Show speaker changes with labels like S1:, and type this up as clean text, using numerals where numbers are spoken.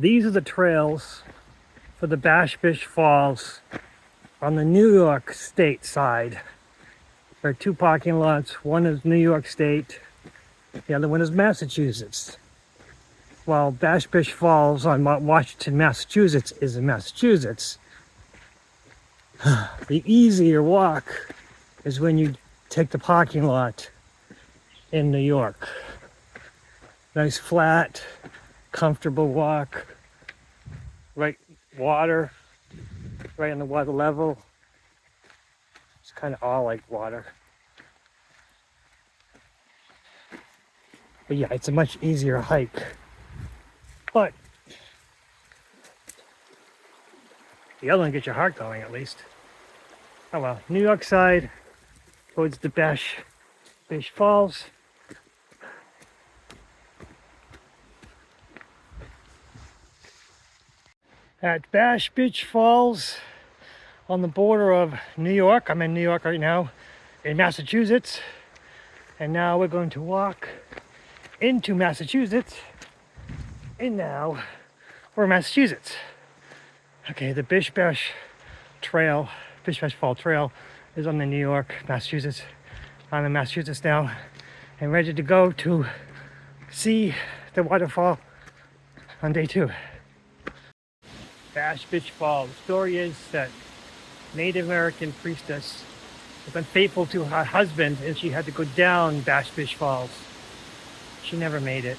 S1: These are the trails for the Bash-Bish Falls on the New York State side. There are two parking lots. One is New York State, the other one is Massachusetts. While Bash-Bish Falls on Washington, Massachusetts is in Massachusetts, the easier walk is when you take the parking lot in New York. Nice flat, comfortable walk, right water, right on the water level. It's kind of all like water. But yeah, it's a much easier hike. But the other one gets your heart going at least. Oh well, New York side towards the Bash-Bish Falls. At Bash-Bish Falls on the border of New York. I'm in New York right now, in Massachusetts. And now we're going to walk into Massachusetts. And now we're in Massachusetts. Okay, the Bash-Bish Trail, Bash-Bish Fall Trail is on the New York, Massachusetts. I'm in Massachusetts now and ready to go to see the waterfall on day 2. Bash-Bish Falls. The story is that Native American priestess was unfaithful to her husband and she had to go down Bash-Bish Falls. She never made it.